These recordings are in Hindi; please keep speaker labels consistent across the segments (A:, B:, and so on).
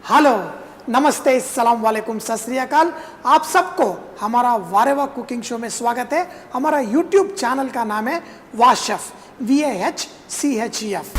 A: हेलो, नमस्ते, अस्सलाम वालेकुम, सत श्री अकाल। आप सबको हमारा वारेवा कुकिंग शो में स्वागत है। हमारा यूट्यूब चैनल का नाम है वाशेफ, VAHCHEF।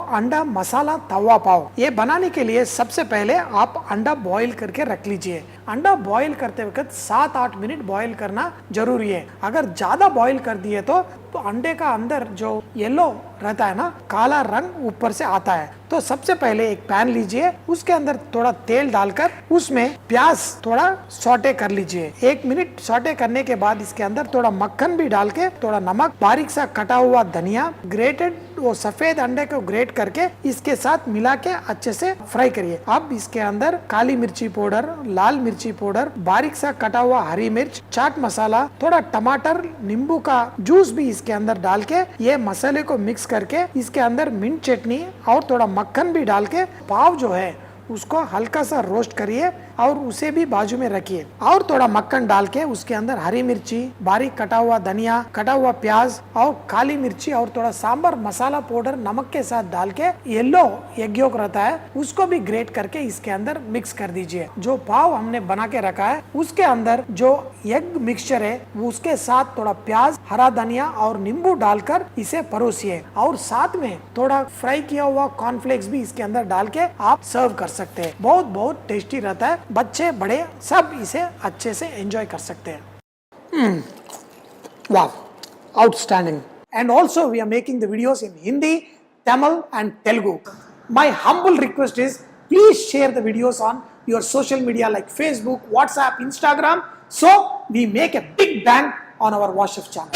A: अंडा मसाला तवा पाव, ये बनाने के लिए सबसे पहले आप अंडा बॉईल करके रख लीजिए। अंडा बॉईल करते वक्त 7-8 मिनट बॉईल करना जरूरी है। अगर ज्यादा बॉईल कर दिए तो अंडे का अंदर जो येलो रहता है ना, काला रंग ऊपर से आता है। तो सबसे पहले एक पैन लीजिए, उसके अंदर थोड़ा तेल डालकर उसमें प्याज थोड़ा सौटे कर लीजिए। 1 मिनट सौटे करने के बाद इसके अंदर थोड़ा मक्खन भी डाल के, थोड़ा नमक, बारीक सा कटा हुआ धनिया, ग्रेटेड वो सफेद अंडे को ग्रेट करके इसके साथ मिला के अच्छे से फ्राई करिए। अब इसके अंदर काली मिर्ची पाउडर, लाल मिर्ची पाउडर, बारीक सा कटा हुआ हरी मिर्च, चाट मसाला, थोड़ा टमाटर, नींबू का जूस भी इसके अंदर डाल के ये मसाले को मिक्स करके इसके अंदर मिंट चटनी और थोड़ा मक्खन भी डाल के पाव जो है उसको हल्का सा रोस्ट करिए और उसे भी बाजू में रखिए। और थोड़ा मक्खन डाल के उसके अंदर हरी मिर्ची, बारीक कटा हुआ धनिया, कटा हुआ प्याज और काली मिर्ची और थोड़ा सांबर मसाला पाउडर नमक के साथ डाल के येलो एग योक रहता है उसको भी ग्रेट करके इसके अंदर मिक्स कर दीजिए। जो पाव हमने बना के रखा है उसके अंदर जो एग मिक्सचर है वो उसके साथ थोड़ा प्याज, हरा धनिया और नींबू डालकर इसे परोसिए और साथ में थोड़ा फ्राई किया हुआ कॉर्नफ्लेक्स भी इसके अंदर डाल के आप सर्व कर सकते हैं। बहुत बहुत टेस्टी रहता है, बच्चे बड़े सब इसे अच्छे से एंजॉय कर सकते हैं। वाह, outstanding. And also we are making the videos in Hindi, Tamil and Telugu. My humble request is please share the videos on your social media like Facebook, WhatsApp, Instagram, so we make a big bang on our Vahchef channel.